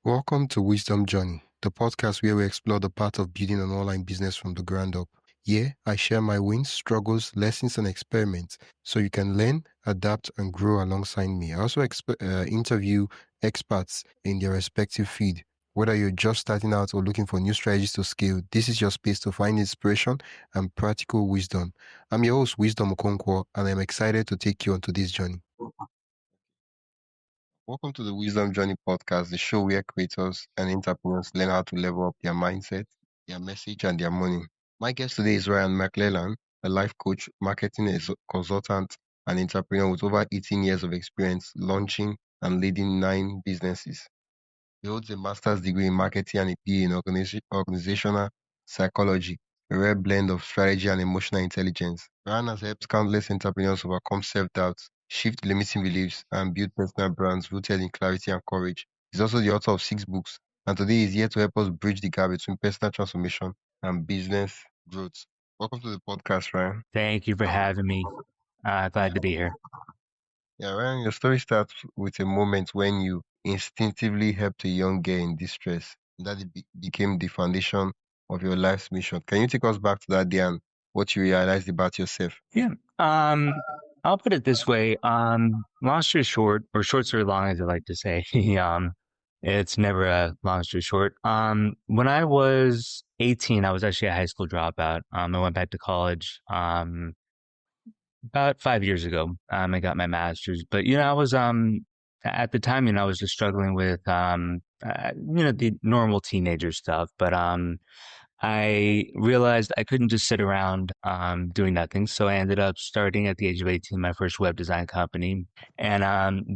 Welcome to Wisdom Journey, the podcast where we explore the path of building an online business from the ground up. Here, I share my wins, struggles, lessons, and experiments so you can learn, adapt, and grow alongside me. I also interview experts in their respective field. Whether you're just starting out or looking for new strategies to scale, this is your space to find inspiration and practical wisdom. I'm your host, Wisdom Okonkwo, and I'm excited to take you on to this journey. Welcome to the Wisdom Journey podcast, the show where creators and entrepreneurs learn how to level up their mindset, their message, and their money. My guest today is Ryan McLellan, a life coach, marketing consultant, and entrepreneur with over 18 years of experience launching and leading 9 businesses. He holds a master's degree in marketing and a PA in organizational psychology, a rare blend of strategy and emotional intelligence. Ryan has helped countless entrepreneurs overcome self-doubt, shift limiting beliefs, and build personal brands rooted in clarity and courage. He's also the author of 6 books, and today he's here to help us bridge the gap between personal transformation and business growth. Welcome to the podcast, Ryan. Thank you for having me. Glad to be here. Yeah, Ryan, your story starts with a moment when you instinctively helped a young girl in distress. That became the foundation of your life's mission. Can you take us back to that day and what you realized about yourself? Yeah. I'll put it this way. Long story short, or short story long, as I like to say. It's never a long story short. When I was 18, I was actually a high school dropout. I went back to college. About 5 years ago. I got my master's, but I was at the time, I was just struggling with the normal teenager stuff, but I realized I couldn't just sit around doing nothing. So I ended up starting at the age of 18 my first web design company. And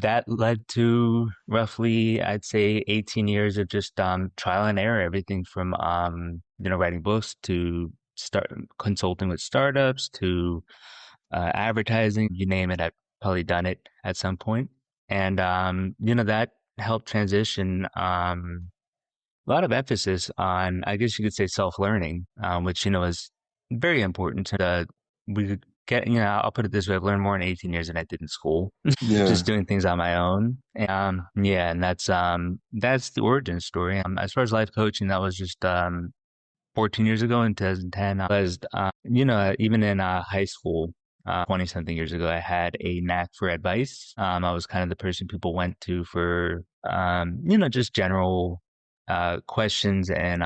that led to roughly, I'd say, 18 years of just trial and error, everything from writing books to start consulting with startups to advertising, you name it, I've probably done it at some point. And that helped transition a lot of emphasis on, I guess you could say, self-learning, which, is very important to, we could get, I'll put it this way, I've learned more in 18 years than I did in school, Yeah. just doing things on my own. Yeah, and that's the origin story. As far as life coaching, that was just, 14 years ago in 2010. I was, even in high school, 20 something years ago, I had a knack for advice. I was kind of the person people went to for, just general questions. And,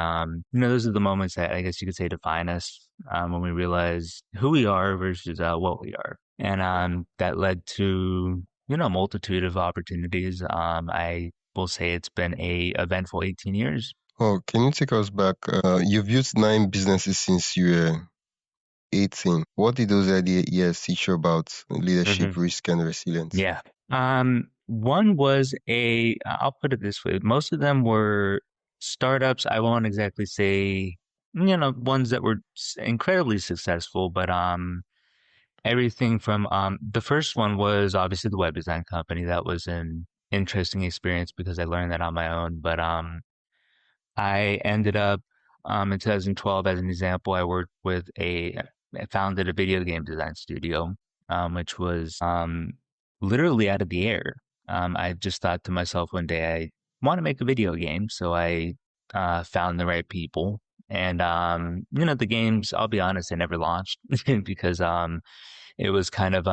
those are the moments that I guess you could say define us when we realize who we are versus what we are. And that led to, a multitude of opportunities. I will say it's been a eventful 18 years. Oh, can you take us back? You've built 9 businesses since you were 18. What did those early years teach you about leadership, risk, and resilience? Yeah. One was I'll put it this way. Most of them were startups. I won't exactly say, ones that were incredibly successful, but, everything from, the first one was obviously the web design company. That was an interesting experience because I learned that on my own. But, I ended up, in 2012, as an example, I founded a video game design studio, which was, literally out of the air. I just thought to myself one day, I want to make a video game. So I, found the right people. And, the games, I'll be honest, I never launched because, it was kind of,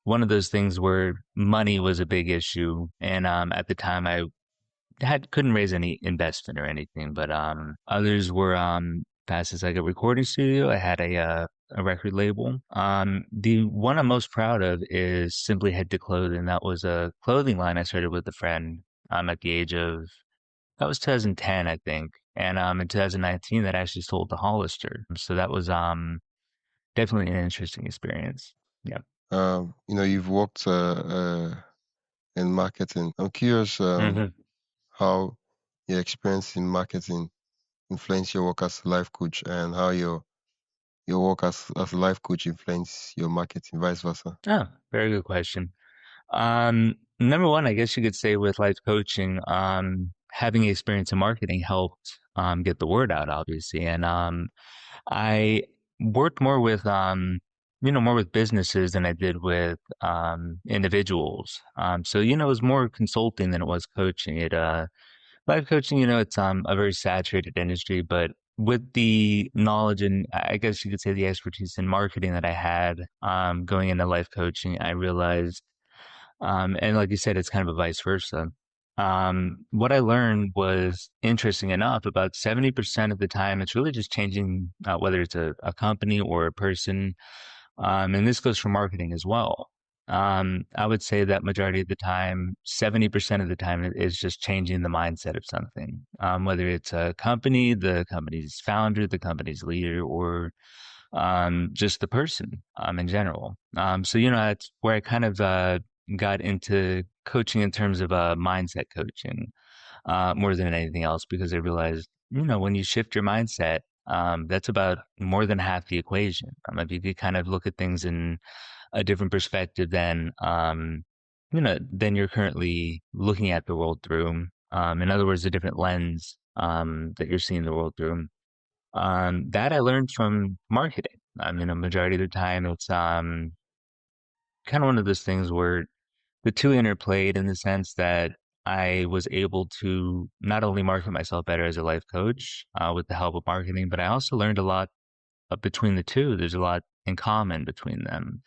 one of those things where money was a big issue. And, at the time I couldn't raise any investment or anything, but others were fast as like a recording studio. I had a record label. The one I'm most proud of is Simply Head to Clothing. That was a clothing line I started with a friend at the age of, that was 2010, I think. And in 2019 that actually sold to Hollister. So that was definitely an interesting experience. Yeah. You've worked in marketing. I'm curious how your experience in marketing influenced your work as a life coach and how your work as a life coach influenced your marketing, vice versa. Oh, very good question. Number one, I guess you could say with life coaching, having experience in marketing helped get the word out, obviously. And I worked more with businesses than I did with individuals. So it was more consulting than it was coaching. It Life coaching, it's a very saturated industry, but with the knowledge and I guess you could say the expertise in marketing that I had going into life coaching, I realized, and like you said, it's kind of a vice versa. What I learned was interesting enough, about 70% of the time, it's really just changing whether it's a company or a person. And this goes for marketing as well. I would say that majority of the time, 70% of the time, it is just changing the mindset of something. Whether it's a company, the company's founder, the company's leader, or just the person in general. So, that's where I kind of got into coaching in terms of mindset coaching more than anything else, because I realized, when you shift your mindset, that's about more than half the equation. If you could kind of look at things in a different perspective than you're currently looking at the world through. In other words, a different lens that you're seeing the world through. That I learned from marketing. A majority of the time, it's kind of one of those things where the two interplayed in the sense that I was able to not only market myself better as a life coach with the help of marketing, but I also learned a lot between the two. There's a lot in common between them.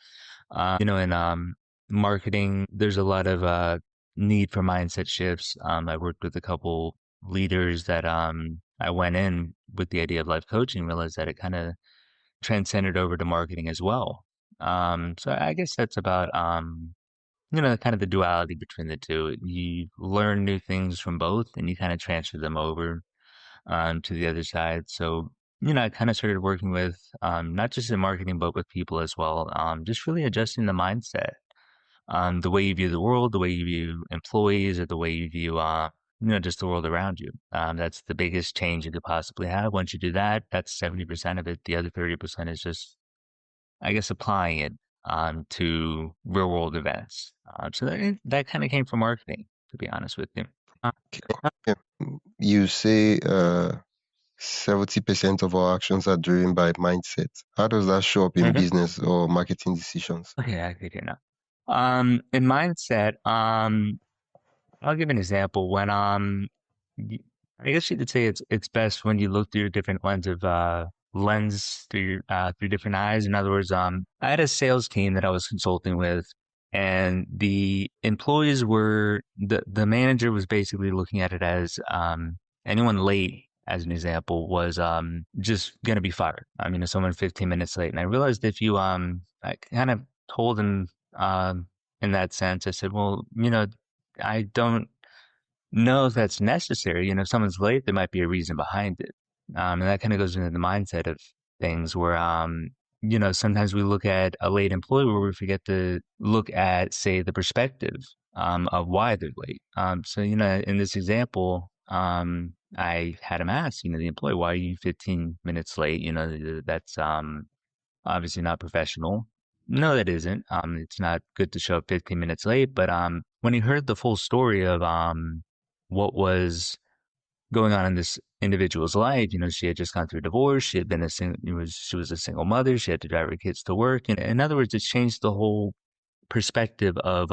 In marketing, there's a lot of need for mindset shifts. I worked with a couple leaders that I went in with the idea of life coaching, realized that it kind of transcended over to marketing as well. So I guess that's about kind of the duality between the two. You learn new things from both and you kind of transfer them over to the other side. So, I kind of started working with not just in marketing, but with people as well. Just really adjusting the mindset, the way you view the world, the way you view employees, or the way you view, just the world around you. That's the biggest change you could possibly have. Once you do that, that's 70% of it. The other 30% is just, I guess, applying it to real world events. So that kind of came from marketing, to be honest with you. Uh, Okay. You say 70% of our actions are driven by mindset. How does that show up in mhm. business or marketing decisions? Okay, I could hear now. In mindset, I'll give an example. Y- I guess you could say it's best when you look through a different lens through different eyes. In other words, I had a sales team that I was consulting with, and the manager was basically looking at it as anyone late, as an example, was just gonna be fired. If someone 15 minutes late, and I realized if you I kind of told him in that sense, I said, well, I don't know if that's necessary. If someone's late, there might be a reason behind it. And that kind of goes into the mindset of things where, sometimes we look at a late employee where we forget to look at, say, the perspective of why they're late. So, in this example, I had him ask, the employee, why are you 15 minutes late? That's obviously not professional. No, that isn't. It's not good to show up 15 minutes late, but when he heard the full story of what was going on in this individual's life, she had just gone through a divorce, she had been she was a single mother, she had to drive her kids to work. And in other words, it changed the whole perspective of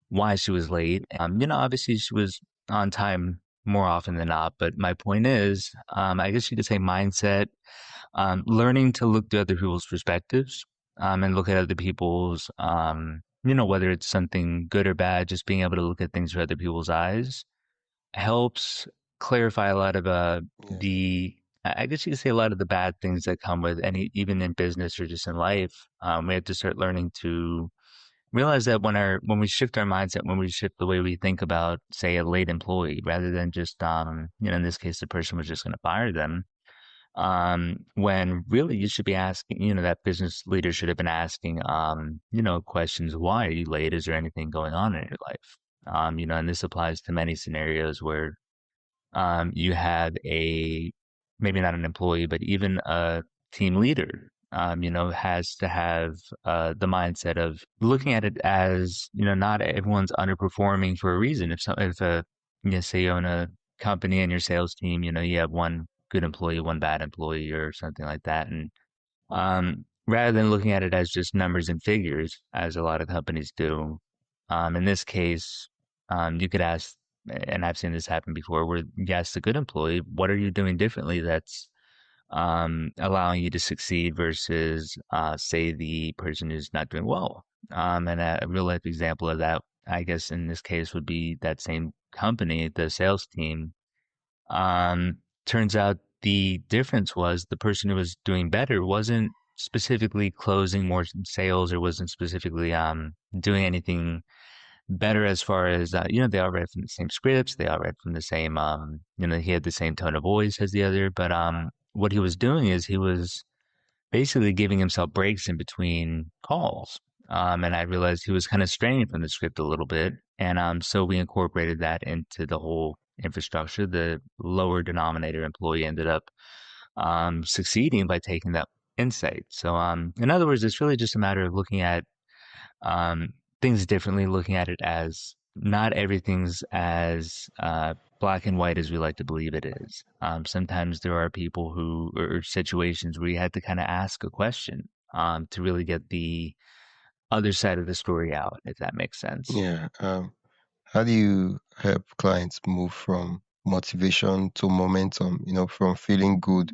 why she was late. Obviously she was on time more often than not, but my point is, I guess you could say mindset, learning to look through other people's perspectives, and look at other people's, whether it's something good or bad, just being able to look at things through other people's eyes helps clarify a lot of Yeah. I guess you could say a lot of the bad things that come with any, even in business or just in life. We have to start learning to realize that when we shift our mindset, when we shift the way we think about, say, a late employee, rather than just, in this case, the person was just going to fire them, when really you should be asking, that business leader should have been asking, questions. Why are you late? Is there anything going on in your life? And this applies to many scenarios where you have maybe not an employee, but even a team leader, has to have the mindset of looking at it as, not everyone's underperforming for a reason. Say you own a company and your sales team, you have one good employee, one bad employee, or something like that. And rather than looking at it as just numbers and figures, as a lot of companies do, in this case, you could ask and I've seen this happen before, where yes, the good employee, what are you doing differently that's allowing you to succeed versus, say, the person who's not doing well. And a real life example of that, I guess, in this case, would be that same company, the sales team. Um, Turns out the difference was the person who was doing better wasn't specifically closing more sales or wasn't specifically doing anything better as far as they all read from the same scripts, they all read from the same he had the same tone of voice as the other, but what he was doing is he was basically giving himself breaks in between calls. And I realized he was kind of straying from the script a little bit. And so we incorporated that into the whole infrastructure. The lower denominator employee ended up succeeding by taking that insight. So, in other words, it's really just a matter of looking at um, things differently, looking at it as not everything's as black and white as we like to believe it is. Sometimes there are people who, or situations where you had to kind of ask a question to really get the other side of the story out, if that makes sense. Yeah. How do you help clients move from motivation to momentum, from feeling good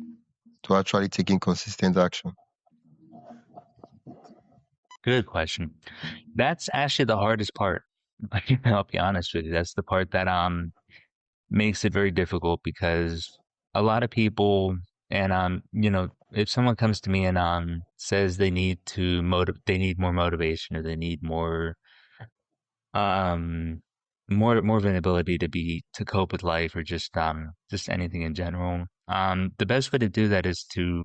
to actually taking consistent action? Good question. That's actually the hardest part. I'll be honest with you. That's the part that makes it very difficult because a lot of people and if someone comes to me and says they need more motivation or they need um more of an ability to cope with life or just anything in general, the best way to do that is to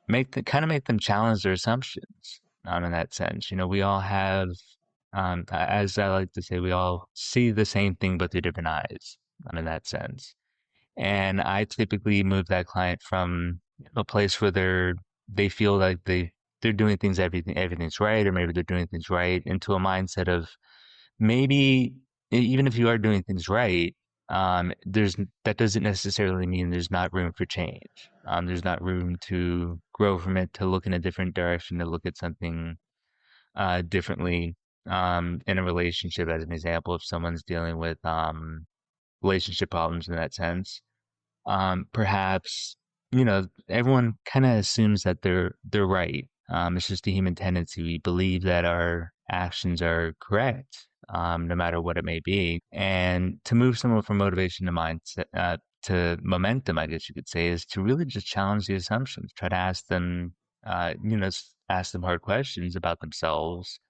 make them challenge their assumptions, in that sense. We all have, as I like to say, we all see the same thing but through different eyes, in that sense. And I typically move that client from a place where they feel like they're doing everything's right, or maybe they're doing things right, into a mindset of maybe even if you are doing things right, that doesn't necessarily mean there's not room for change. There's not room to grow from it, to look in a different direction, to look at something differently. In a relationship, as an example, if someone's dealing with relationship problems in that sense, perhaps everyone kind of assumes that they're right. It's just a human tendency. We believe that our actions are correct, no matter what it may be. And to move someone from motivation to mindset to momentum, I guess you could say, is to really just challenge the assumptions. Try to ask them, ask them hard questions about themselves.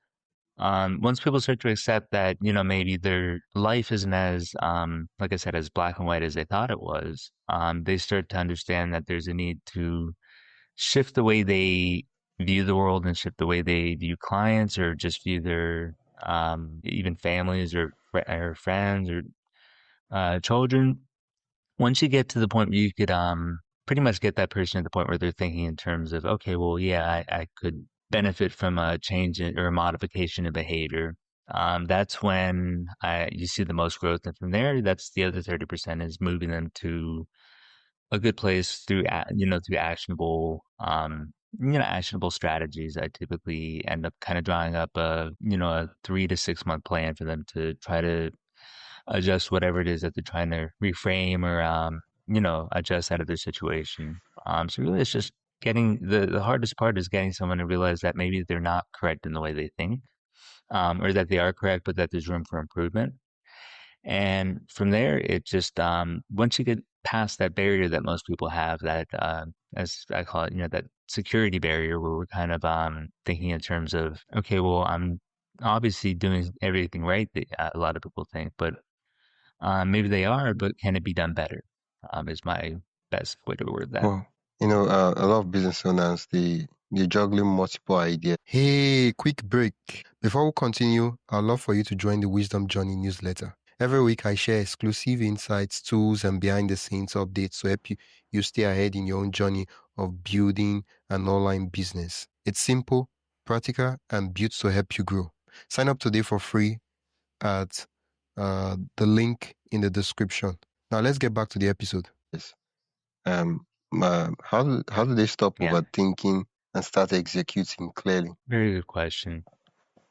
Once people start to accept that, maybe their life isn't as, like I said, as black and white as they thought it was, they start to understand that there's a need to shift the way they view the world and shift the way they view clients or just view their, even families or friends or children. Once you get to the point where you could pretty much get that person to the point where they're thinking in terms of, okay, well, yeah, I could benefit from a change or a modification in behavior. That's when you see the most growth, and from there, that's the other 30% is moving them to a good place through through actionable strategies. I typically end up kind of drawing up a 3 to 6 month plan for them to try to adjust whatever it is that they're trying to reframe or adjust out of their situation. So really, it's just getting the hardest part is getting someone to realize that maybe they're not correct in the way they think, or that they are correct, but that there's room for improvement. And from there, it just once you get past that barrier that most people have, that as I call it, that security barrier, where we're kind of thinking in terms of, okay, well, I'm obviously doing everything right, that a lot of people think, but maybe they are, but can it be done better? Is my best way to word that. Well, a lot of business owners, they juggling multiple ideas. Hey, quick break. Before we continue, I'd love for you to join the Wisdom Journey newsletter. Every week, I share exclusive insights, tools, and behind the scenes updates to help you stay ahead in your own journey of building an online business. It's simple, practical, and built to help you grow. Sign up today for free at the link in the description. Now, let's get back to the episode. Yes. How do they stop Yeah, overthinking and start executing clearly? very good question.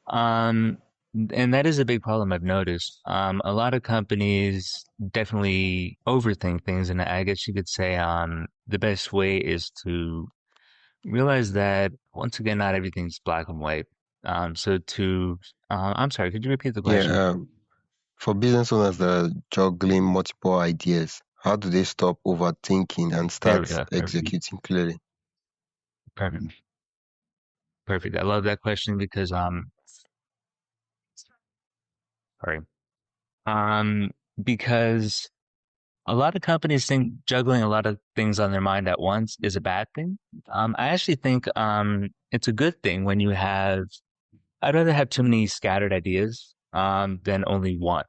Um, And that is a big problem I've noticed. A lot of companies definitely overthink things, and I guess you could say the best way is to realize that once again, not everything's black and white. I'm sorry, could you repeat the Yeah, question? for business owners that are juggling multiple ideas, how do they stop overthinking and There we start go. Perfect. executing clearly? Perfect. Perfect. I love that question because sorry. Um, because a lot of companies think juggling a lot of things on their mind at once is a bad thing. I actually think it's a good thing when you have I'd rather have too many scattered ideas than only one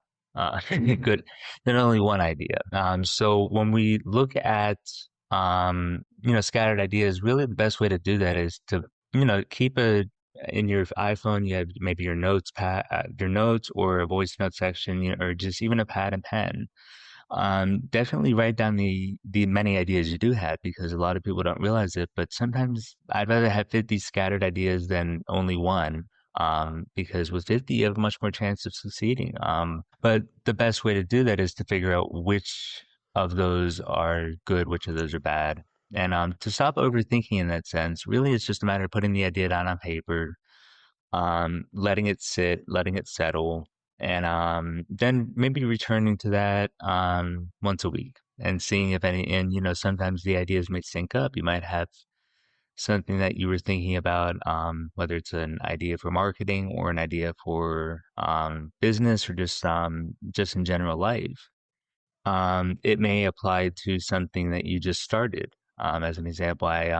good than only one idea. So when we look at scattered ideas, really the best way to do that is to keep a in your iPhone. You have maybe your notes pad, your notes, or a voice note section, or just even a pad and pen. Definitely write down the many ideas you do have because a lot of people don't realize it. But sometimes I'd rather have 50 scattered ideas than only one. Because with 50, you have much more chance of succeeding. But the best way to do that is to figure out which of those are good, which of those are bad. And to stop overthinking in that sense, really it's just a matter of putting the idea down on paper, letting it sit, letting it settle, and then maybe returning to that once a week and seeing if any. And sometimes the ideas may sync up. You might have something that you were thinking about, whether it's an idea for marketing or an idea for business or just in general life. It may apply to something that you just started. As an example, I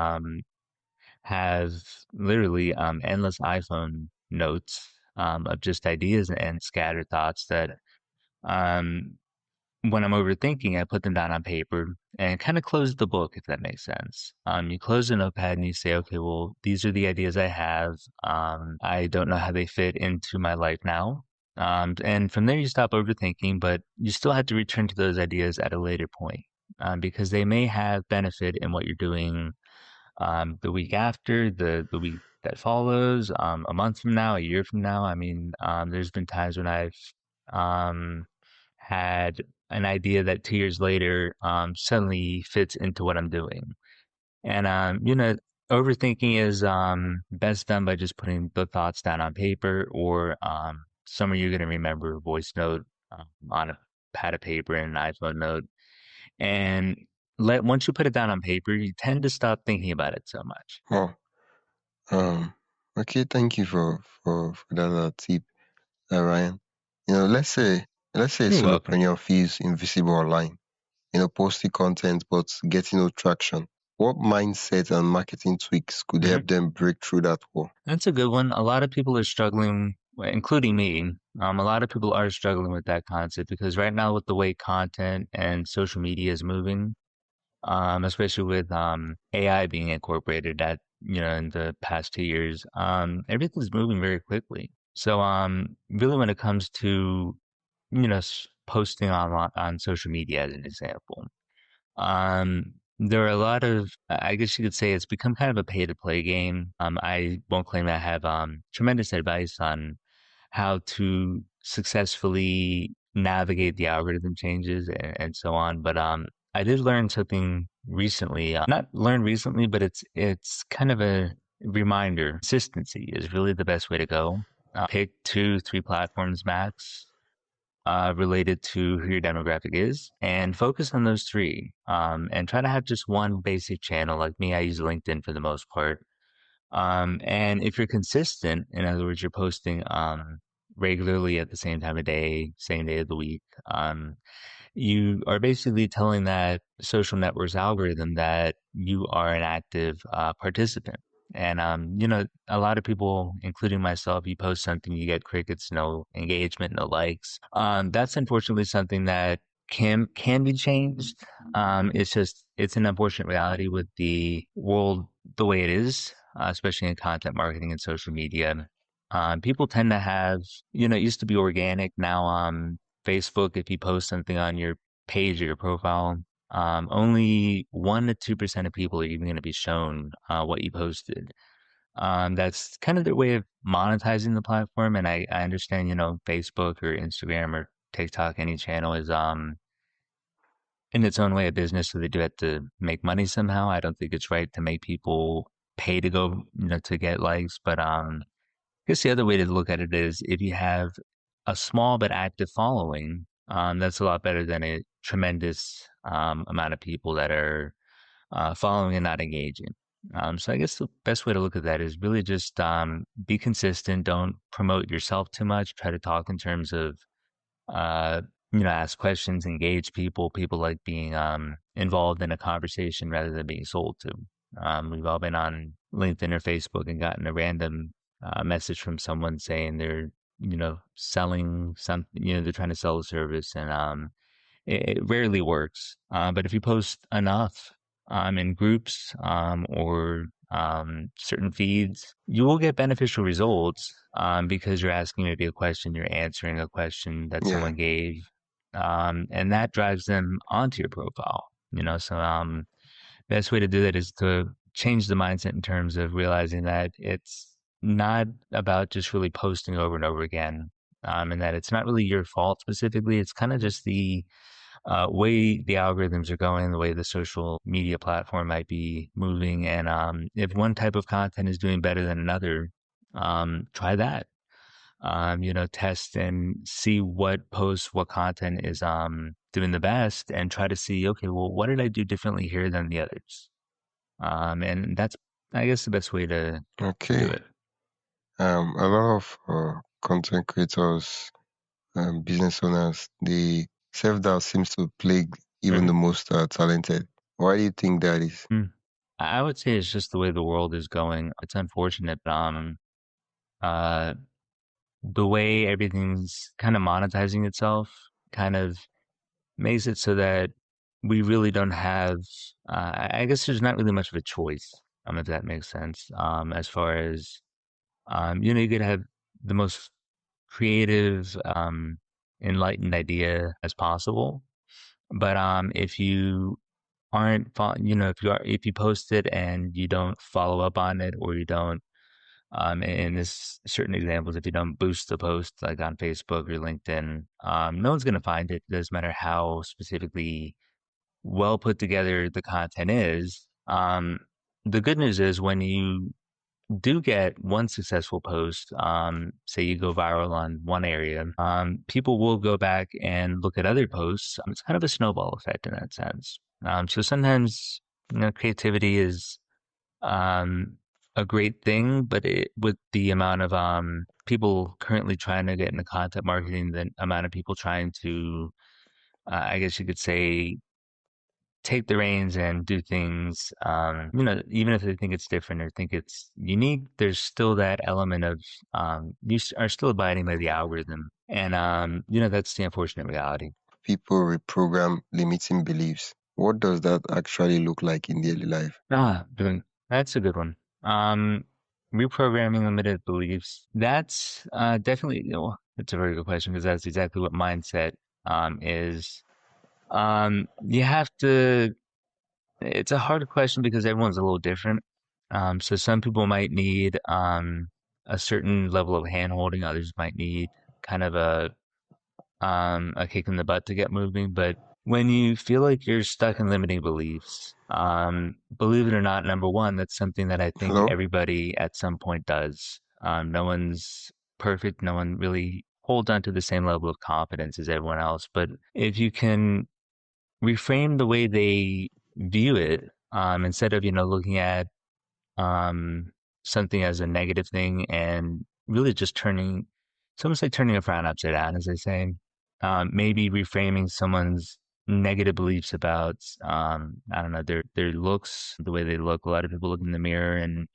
have literally endless iPhone notes of just ideas and scattered thoughts that um, when I'm overthinking, I put them down on paper and kind of close the book, if that makes sense. You close the notepad and you say, okay, well, these are the ideas I have. I don't know how they fit into my life now. And from there, you stop overthinking, but you still have to return to those ideas at a later point because they may have benefit in what you're doing the week after, the week that follows, a month from now, a year from now. I mean, there's been times when I've um, had an idea that 2 years later suddenly fits into what I'm doing. And overthinking is best done by just putting the thoughts down on paper or somewhere you're going to remember a voice note on a pad of paper and an iPhone note. And let once you put it down on paper, you tend to stop thinking about it so much. Oh, um, okay, thank you for that tip, Ryan. Let's say a You're welcome. solopreneur feels invisible online, posting content but getting no traction. What mindset and marketing tweaks could Mhm. help them break through that wall? That's a good one. A lot of people are struggling, well, including me. A lot of people are struggling with that concept because right now, with the way content and social media is moving, especially with AI being incorporated at in the past 2 years, everything's moving very quickly. So really, when it comes to posting on social media, as an example. There are a lot of, I guess you could say it's become kind of a pay to play game. I won't claim I have tremendous advice on how to successfully navigate the algorithm changes and so on, but I did learn something recently. Not learn recently, but it's kind of a reminder. Consistency is really the best way to go. Pick 2, 3 platforms max related to who your demographic is and focus on those three. And try to have just one basic channel. Like me, I use LinkedIn for the most part. And if you're consistent, in other words, you're posting regularly at the same time of day, same day of the week, you are basically telling that social network's algorithm that you are an active participant. And a lot of people, including myself, you post something, you get crickets, no engagement, no likes. That's unfortunately something that can be changed. It's an unfortunate reality with the world the way it is, especially in content marketing and social media. People tend to have, it used to be organic. Now, Facebook, if you post something on your page or your profile, only 1 to 2% of people are even going to be shown what you posted. That's kind of their way of monetizing the platform. And I understand, Facebook or Instagram or TikTok, any channel is in its own way a business, so they do have to make money somehow. I don't think it's right to make people pay to go, to get likes. But I guess the other way to look at it is if you have a small but active following, that's a lot better than a tremendous amount of people that are following and not engaging. So I guess the best way to look at that is really just be consistent. Don't promote yourself too much. Try to talk in terms of uh, ask questions, engage people. People like being involved in a conversation rather than being sold to. We've all been on LinkedIn or Facebook and gotten a random message from someone saying they're, selling something, they're trying to sell a service, and it rarely works. But if you post enough in groups or certain feeds, you will get beneficial results because you're asking maybe a question, you're answering a question that Yeah. someone gave, and that drives them onto your profile. So best way to do that is to change the mindset in terms of realizing that it's not about just really posting over and over again. And that it's not really your fault specifically. It's kind of just the way the algorithms are going, the way the social media platform might be moving. And if one type of content is doing better than another, try that. Test and see what posts, what content is doing the best, and try to see, okay, well, what did I do differently here than the others? And that's, I guess, the best way to do Okay. it. A lot of content creators, business owners, the self-doubt seems to plague even Right. the most talented. Why do you think that is? Mm. I would say it's just the way the world is going. It's unfortunate, but uh, the way everything's kind of monetizing itself kind of makes it so that we really don't have, I guess there's not really much of a choice, if that makes sense. As far as, you could have the most creative, enlightened idea as possible. But if you aren't, if you post it and you don't follow up on it, or you don't, in this certain examples, if you don't boost the post like on Facebook or LinkedIn, no one's going to find it. It doesn't matter how specifically well put together the content is. The good news is when you do get one successful post, say you go viral on one area, people will go back and look at other posts. It's kind of a snowball effect in that sense. So sometimes, creativity is um, a great thing, but with the amount of people currently trying to get into content marketing, the amount of people trying to, I guess you could say, take the reins and do things, even if they think it's different or think it's unique, there's still that element of are still abiding by the algorithm. And, that's the unfortunate reality. People reprogram limiting beliefs. What does that actually look like in daily life? That's a good one. Um, Reprogramming limited beliefs. That's definitely, that's a very good question because that's exactly what mindset is. You have to It's a hard question because everyone's a little different. So some people might need a certain level of hand holding, others might need kind of a kick in the butt to get moving. But when you feel like you're stuck in limiting beliefs, believe it or not, number one, that's something that I think Hello? everybody at some point does. No one's perfect. No one really holds on to the same level of confidence as everyone else. But if you can reframe the way they view it, instead of, looking at um, something as a negative thing and really just it's almost like turning a frown upside down, as they say. Maybe reframing someone's negative beliefs about, I don't know, their looks, the way they look. A lot of people look in the mirror and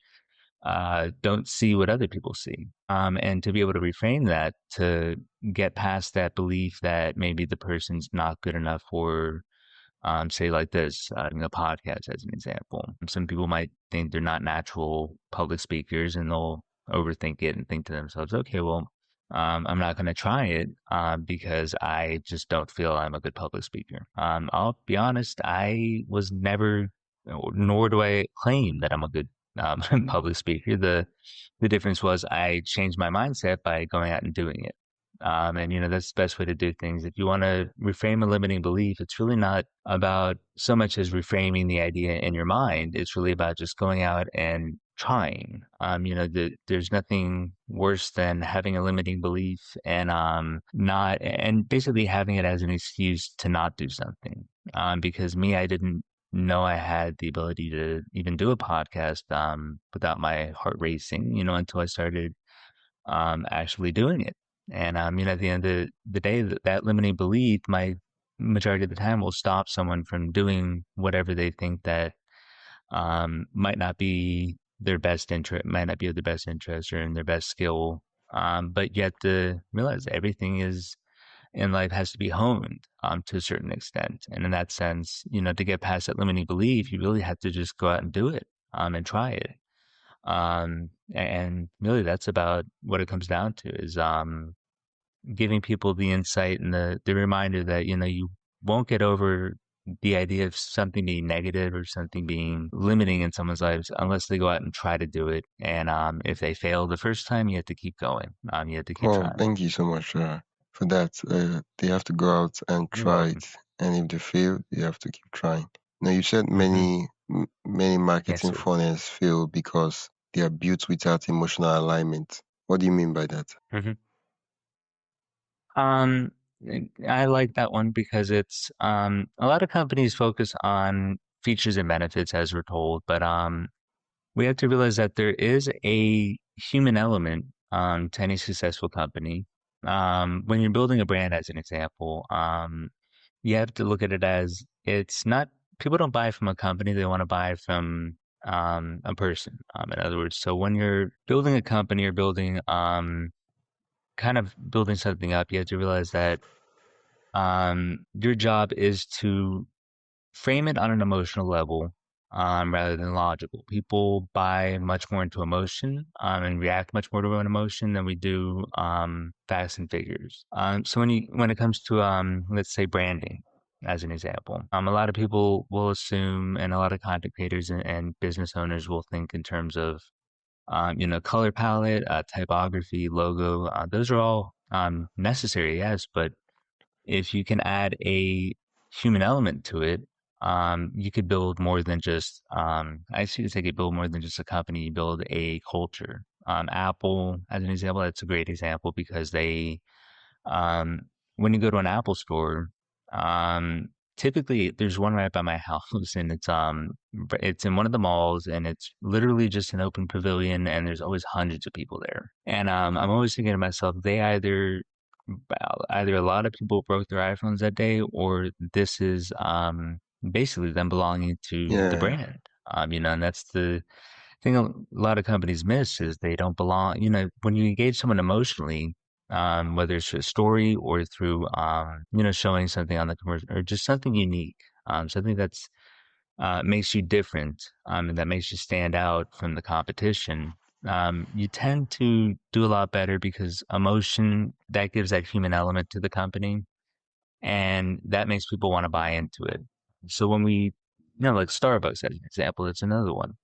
don't see what other people see. And to be able to reframe that, to get past that belief that maybe the person's not good enough for, say like this, in a podcast as an example. Some people might think they're not natural public speakers and they'll overthink it and think to themselves, okay, well, I'm not going to try it because I just don't feel I'm a good public speaker. I'll be honest, I was never, nor do I claim that I'm a good public speaker. The difference was I changed my mindset by going out and doing it. And that's the best way to do things. If you want to reframe a limiting belief, it's really not about so much as reframing the idea in your mind. It's really about just going out and trying. There's nothing worse than having a limiting belief and not and basically having it as an excuse to not do something. Because me, I didn't know I had the ability to even do a podcast without my heart racing, until I started actually doing it. And at the end of the day, that limiting belief, my majority of the time, will stop someone from doing whatever they think that might not be their best interest, might not be of their best interest or in their best skill. But yet to realize everything is in life has to be honed to a certain extent. And in that sense, to get past that limiting belief, you really have to just go out and do it and try it. And really, that's about what it comes down to is giving people the insight and the reminder that, you won't get over the idea of something being negative or something being limiting in someone's lives unless they go out and try to do it. And if they fail the first time, you have to keep going. You have to keep Oh, trying. thank you so much for that. They have to go out and You're try it, welcome. and if they fail, they have to keep trying. Now, you said Hmm. many Yes, marketing sir. funnels fail because they are built without emotional alignment. What do you mean by that? Hmm. Um, I like that one because it's a lot of companies focus on features and benefits as we're told, but we have to realize that there is a human element to any successful company. When you're building a brand, as an example, you have to look at it as it's not people don't buy from a company; they want to buy from a person. In other words, so when you're building a company or building kind of building something up, you have to realize that your job is to frame it on an emotional level rather than logical. People buy much more into emotion and react much more to an emotion than we do facts and figures. So when it comes to let's say branding, as an example, a lot of people will assume, and a lot of content creators and business owners will think in terms of color palette, typography, logo. Those are all necessary, yes, but if you can add a human element to it, you could build more than just, I see it's like you build more than just a company, you build a culture. Apple, as an example, that's a great example because um, when you go to an Apple store, typically there's one right by my house and it's in one of the malls and it's literally just an open pavilion and there's always hundreds of people there. And I'm always thinking to myself, they either a lot of people broke their iPhones that day or this is basically them belonging to the Yeah, brand. And that's the thing a lot of companies miss is they don't belong. When you engage someone emotionally, whether it's through a story or through, showing something on the commercial or just something unique, something that's makes you different, and that makes you stand out from the competition. You tend to do a lot better because emotion that gives that human element to the company and that makes people want to buy into it. So when like Starbucks as an example, it's another one.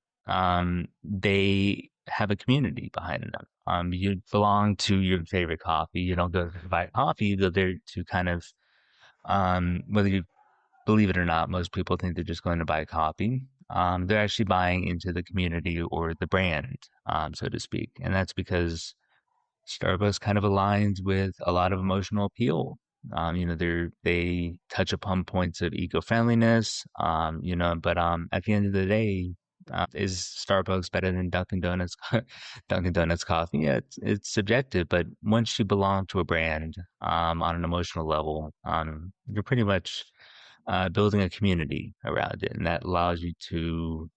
They have a community behind them. You belong to your favorite coffee. You don't go to buy coffee. You go there to kind of, whether you believe it or not, most people think they're just going to buy coffee. They're actually buying into the community or the brand, so to speak, and that's because Starbucks kind of aligns with a lot of emotional appeal. They touch upon points of eco-friendliness, but at the end of the day, is Starbucks better than Dunkin' Donuts? Dunkin' Donuts coffee? Yeah, it's subjective, but once you belong to a brand, on an emotional level, you're pretty much building a community around it, and that allows you to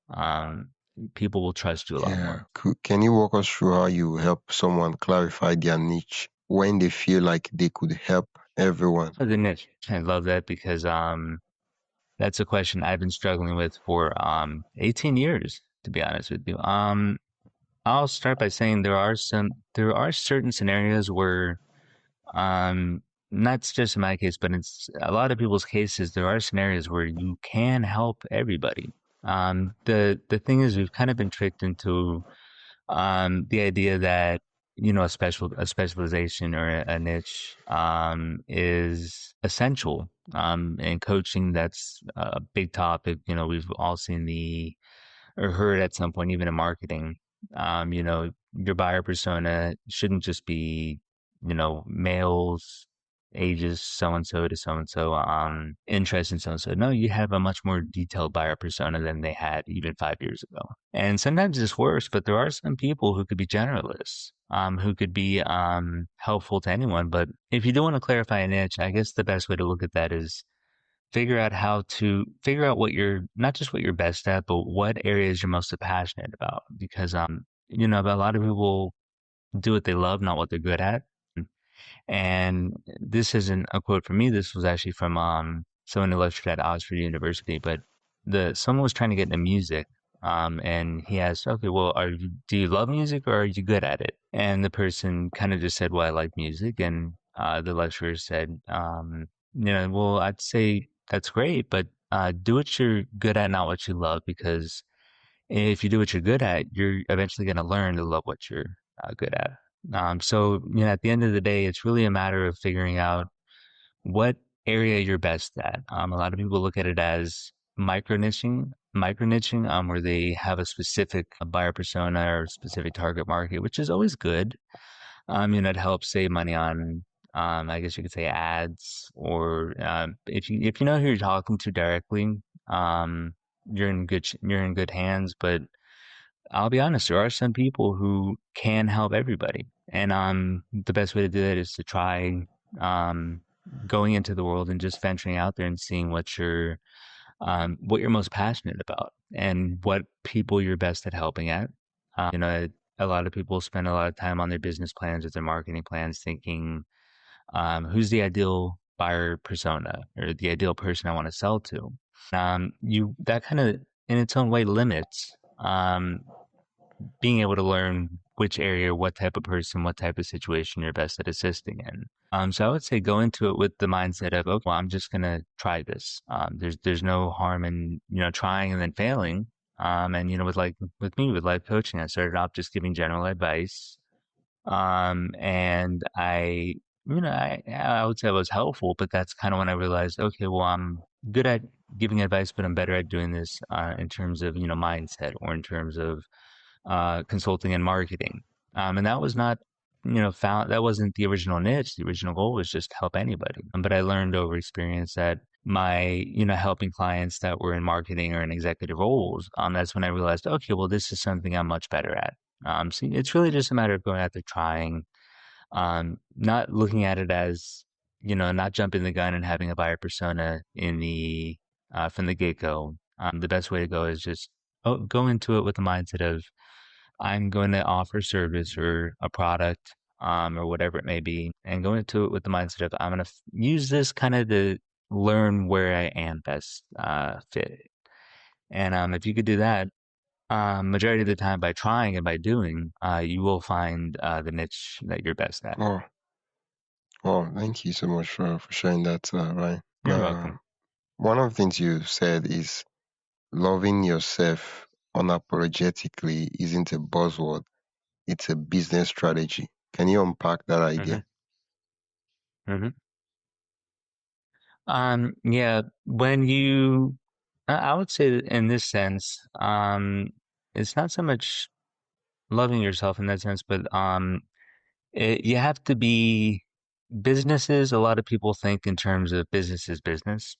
people will trust you a lot yeah. more. Can you walk us through how you help someone clarify their niche when they feel like they could help everyone? Oh, the niche. I love that because that's a question I've been struggling with for 18 years, to be honest with you. I'll start by saying there are certain scenarios where not just in my case, but it's a lot of people's cases, there are scenarios where you can help everybody. The thing is, we've kind of been tricked into the idea that a specialization or a niche is essential in coaching. That's a big topic. We've all seen the or heard at some point, even in marketing. Your buyer persona shouldn't just be, males, ages so and so to so and so, interest in so and so. No, you have a much more detailed buyer persona than they had even 5 years ago. And sometimes it's worse, but there are some people who could be generalists, who could be helpful to anyone. But if you do want to clarify a niche, I guess the best way to look at that is figure out what you're not just what you're best at, but what areas you're most passionate about. Because a lot of people do what they love, not what they're good at. And this isn't a quote from me. This was actually from someone who lectured at Oxford University. But the someone was trying to get into music, and he asked, "Okay, well, do you love music or are you good at it?" And the person kind of just said, "Well, I like music." And the lecturer said, "Well, I'd say that's great, but do what you're good at, not what you love, because if you do what you're good at, you're eventually going to learn to love what you're good at." So, at the end of the day, it's really a matter of figuring out what area you're best at. A lot of people look at it as micro niching, where they have a specific buyer persona or specific target market, which is always good. It helps save money on, I guess you could say ads, or if you know who you're talking to directly, you're in good hands. But I'll be honest, there are some people who can help everybody. And the best way to do that is to try um going into the world and just venturing out there and seeing what you're most passionate about and what people you're best at helping at. A lot of people spend a lot of time on their business plans or their marketing plans thinking, who's the ideal buyer persona or the ideal person I want to sell to. You that kind of in its own way limits being able to learn which area, what type of person, what type of situation you're best at assisting in. So I would say go into it with the mindset of, okay, well, I'm just gonna try this. There's no harm in trying and then failing. And with me with life coaching, I started off just giving general advice. And I would say I was helpful, but that's kind of when I realized, okay, well, I'm good at giving advice, but I'm better at doing this in terms of mindset or in terms of consulting and marketing. And that was not, that wasn't the original niche. The original goal was just to help anybody. But I learned over experience that helping clients that were in marketing or in executive roles, that's when I realized, okay, well, this is something I'm much better at. So it's really just a matter of going out there trying, not looking at it as, not jumping the gun and having a buyer persona from the get go. The best way to go is just go into it with the mindset of, I'm going to offer service or a product, or whatever it may be, and go into it with the mindset of I'm going to use this kind of to learn where I am best fit. And if you could do that, majority of the time by trying and by doing, you will find the niche that you're best at. Oh, oh, thank you so much for sharing that, Ryan. You're welcome. One of the things you said is loving yourself unapologetically isn't a buzzword, it's a business strategy. Can you unpack that hmm idea? hmm yeah, when I would say that in this sense, it's not so much loving yourself in that sense, but you have to be businesses. A lot of people think in terms of business is business.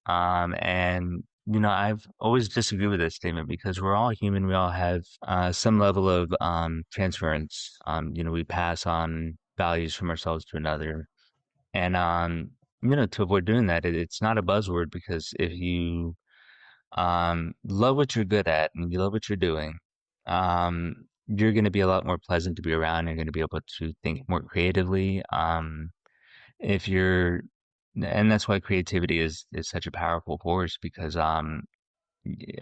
And I've always disagreed with that statement because we're all human. We all have some level of transference. We pass on values from ourselves to another. And to avoid doing that, it's not a buzzword because if you love what you're good at and you love what you're doing, you're going to be a lot more pleasant to be around. You're going to be able to think more creatively. If you're, and that's why creativity is such a powerful force because a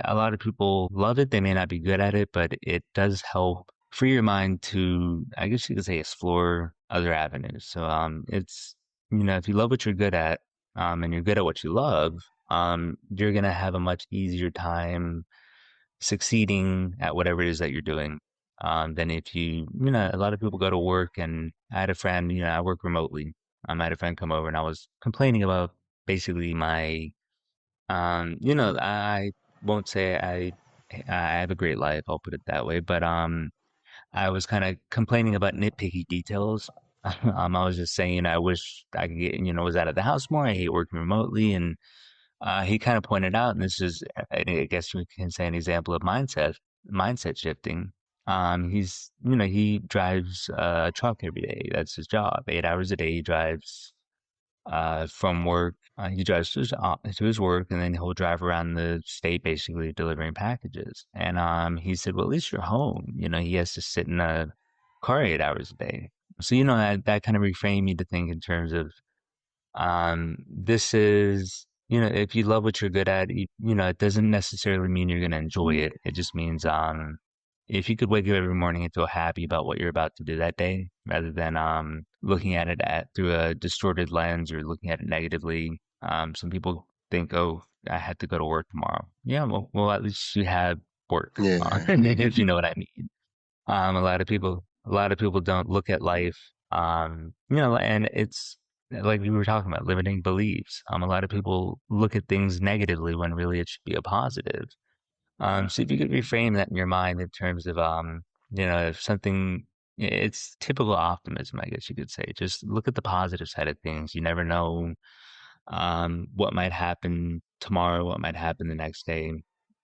lot of people love it. They may not be good at it, but it does help free your mind to, I guess you could say, explore other avenues. So it's if you love what you're good at, and you're good at what you love, you're gonna have a much easier time succeeding at whatever it is that you're doing. Than if a lot of people go to work, and I had a friend, I work remotely. I had a friend come over, and I was complaining about basically my, I won't say I have a great life, I'll put it that way, but I was kind of complaining about nitpicky details. I was just saying, I wish I could get, was out of the house more. I hate working remotely. And he kind of pointed out, and this is, I guess we can say, an example of mindset shifting. He drives a truck every day. That's his job. 8 hours a day, he drives from work. He drives to his work, and then he'll drive around the state basically delivering packages. And he said, well, at least you're home. He has to sit in a car 8 hours a day. So, that kind of reframed me to think in terms of this is, if you love what you're good at, it doesn't necessarily mean you're going to enjoy it. It just means, if you could wake up every morning and feel happy about what you're about to do that day, rather than, looking at it through a distorted lens or looking at it negatively. Some people think, oh, I had to go to work tomorrow. Yeah, well, at least you have work, Yeah. if you know what I mean. A lot of people don't look at life, and it's like we were talking about limiting beliefs. A lot of people look at things negatively when really it should be a positive. So if you could reframe that in your mind in terms of, if something, it's typical optimism, I guess you could say. Just look at the positive side of things. You never know, what might happen tomorrow, what might happen the next day.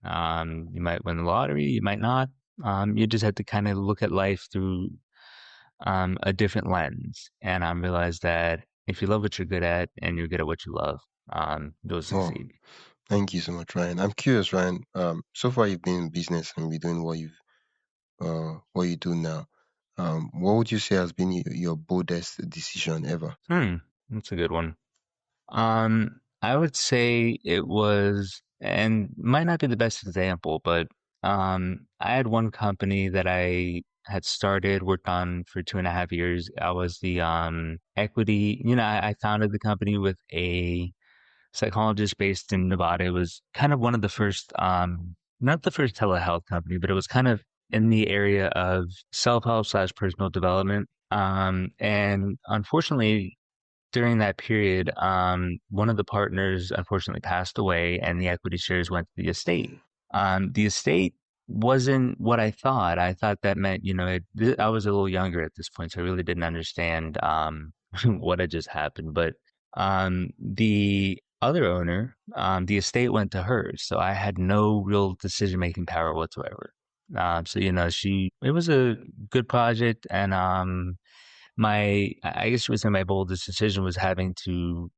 You might win the lottery, you might not. You just have to kind of look at life through a different lens, and realize that if you love what you're good at and you're good at what you love, you'll Oh, succeed. thank you so much, Ryan. I'm curious, Ryan. So far you've been in business and been doing what you do now. What would you say has been your boldest decision ever? Hmm, that's a good one. I would say it was, and might not be the best example, but I had one company that I had started, worked on for 2.5 years. I was the equity, I founded the company with a psychologist based in Nevada. It was kind of one of the first, not the first telehealth company, but it was kind of in the area of self-help slash personal development. And unfortunately, during that period, one of the partners unfortunately passed away, and the equity shares went to the estate. The estate wasn't what I thought. I thought that meant, I was a little younger at this point, so I really didn't understand what had just happened. But the other owner, the estate went to her, so I had no real decision-making power whatsoever. So it was a good project, and I guess you would say my boldest decision was having to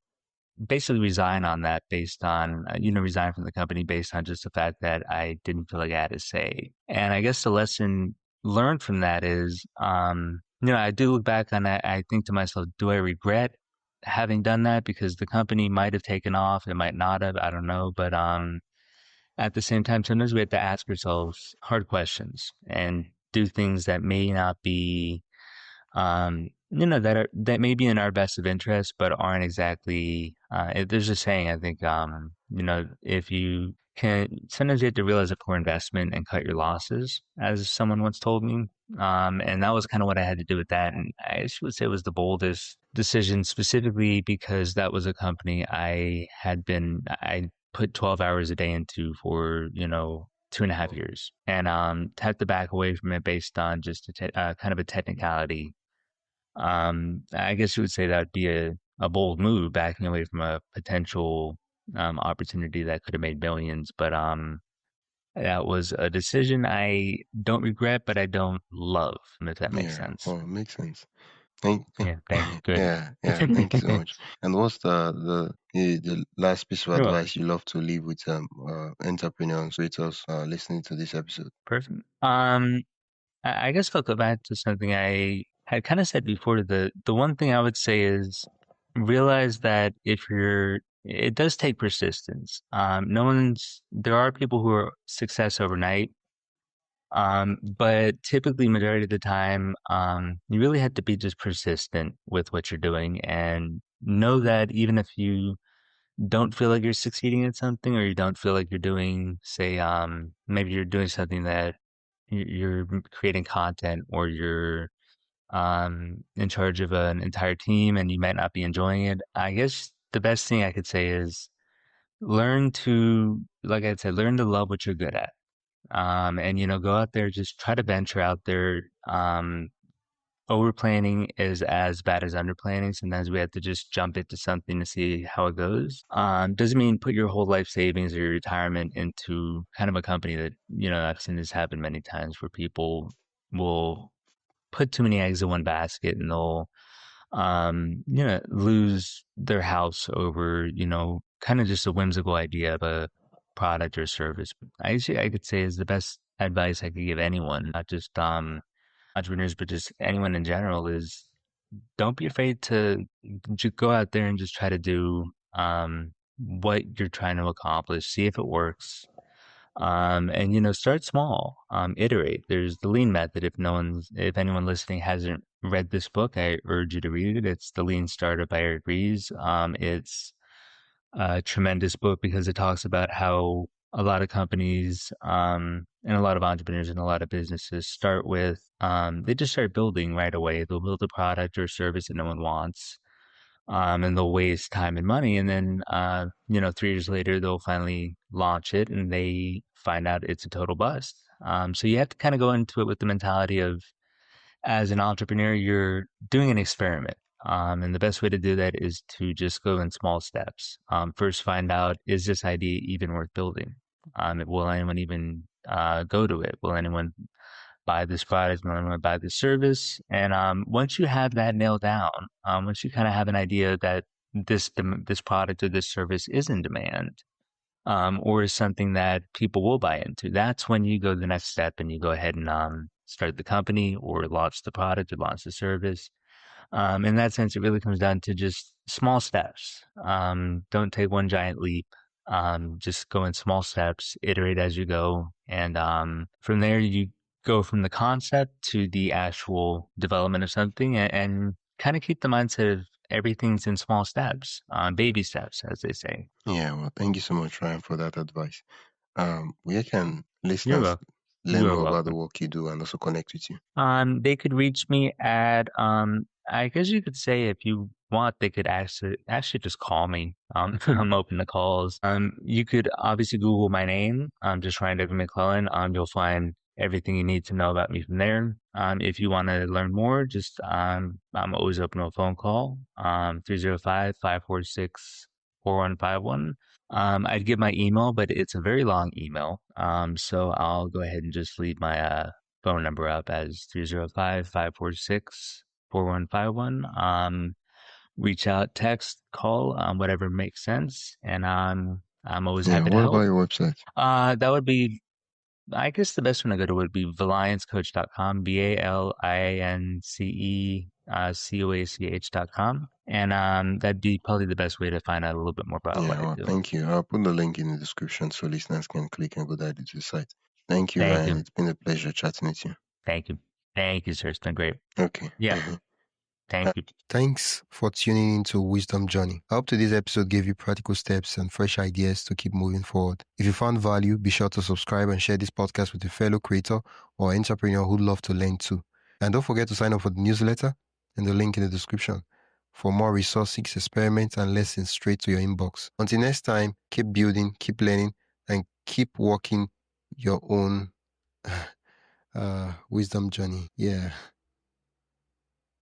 basically resign on that based on, resign from the company based on just the fact that I didn't feel like I had a say. And I guess the lesson learned from that is, I do look back on that. I think to myself, do I regret having done that? Because the company might have taken off. It might not have. I don't know. But, at the same time, sometimes we have to ask ourselves hard questions and do things that may not be, that may be in our best of interest, but aren't exactly. There's a saying, I think, if you can, sometimes you have to realize a poor investment and cut your losses, as someone once told me. And that was kind of what I had to do with that. And I would say it was the boldest decision, specifically because that was a company I put 12 hours a day into for, 2.5 years, and had to back away from it based on just kind of a technicality. I guess you would say that would be a bold move, backing away from a potential opportunity that could have made millions. But that was a decision I don't regret, but I don't love, if that makes Yeah. sense. Oh, it makes sense. Yeah, thank you. Good. Yeah, yeah. Thank you so much. And what's the last piece of You're welcome. advice you love to leave with entrepreneurs, creators listening to this episode? Perfect. I guess I'll go back to something I had kind of said before. The one thing I would say is realize that it does take persistence. There are people who are success overnight, but typically, majority of the time, you really have to be just persistent with what you're doing, and know that even if you don't feel like you're succeeding at something, or you don't feel like you're doing, say, maybe you're doing something that you're creating content, or you're in charge of an entire team and you might not be enjoying it. I guess the best thing I could say is learn to, like I said, learn to love what you're good at. And go out there, just try to venture out there. Over planning is as bad as under planning. Sometimes we have to just jump into something to see how it goes. Doesn't mean put your whole life savings or your retirement into kind of a company that, I've seen this happen many times where people will put too many eggs in one basket and they'll, lose their house over, kind of just a whimsical idea of a product or service. I could say is the best advice I could give anyone, not just, entrepreneurs, but just anyone in general, is don't be afraid to just go out there and just try to do what you're trying to accomplish. See if it works. And start small. Iterate. There's the lean method. If anyone listening hasn't read this book, I urge you to read it. It's The Lean Startup by Eric Ries. It's a tremendous book because it talks about how a lot of companies and a lot of entrepreneurs and a lot of businesses start with they just start building right away. They'll build a product or service that no one wants, and they'll waste time and money. And then 3 years later they'll finally launch it and they find out it's a total bust. So you have to kind of go into it with the mentality of, as an entrepreneur, you're doing an experiment. And the best way to do that is to just go in small steps. First, find out, is this idea even worth building? Will anyone even go to it? Will anyone buy this product? Will anyone buy this service? And once you have that nailed down, once you kind of have an idea that this product or this service is in demand, or is something that people will buy into, that's when you go the next step and you go ahead and start the company or launch the product or launch the service. In that sense, it really comes down to just small steps. Don't take one giant leap. Just go in small steps, iterate as you go. And from there, you go from the concept to the actual development of something, and kind of keep the mindset of everything's in small steps, baby steps, as they say. Yeah, well, thank you so much, Ryan, for that advice. Where can You're listeners welcome. learn You are more about the welcome. work you do and also connect with you? They could reach me at, I guess you could say, if you want, they could actually just call me. I'm open to calls. You could obviously Google my name, just Ryan McLellan. You'll find everything you need to know about me from there. If you want to learn more, just, I'm always open to a phone call. 305-546-4151. I'd give my email, but it's a very long email. So I'll go ahead and just leave my, phone number up as 305-546-4151. Reach out, text, call, whatever makes sense. And I'm always Yeah, happy to what about help. your website? That would be, I guess the best one to go to would be valiancecoach.com, VALINCE, COACH.com. And that'd be probably the best way to find out a little bit more about what Yeah, I well, do. thank you. I'll put the link in the description so listeners can click and go directly to the site. Thank you, Thank Ryan. you. It's been a pleasure chatting with you. Thank you. Thank you, sir. It's been great. Okay. Yeah. Thank you. Thanks for tuning into Wisdom Journey. I hope today's episode gave you practical steps and fresh ideas to keep moving forward. If you found value, be sure to subscribe and share this podcast with a fellow creator or entrepreneur who'd love to learn too. And don't forget to sign up for the newsletter and the link in the description for more resources, experiments, and lessons straight to your inbox. Until next time, keep building, keep learning, and keep walking your own wisdom journey. Yeah.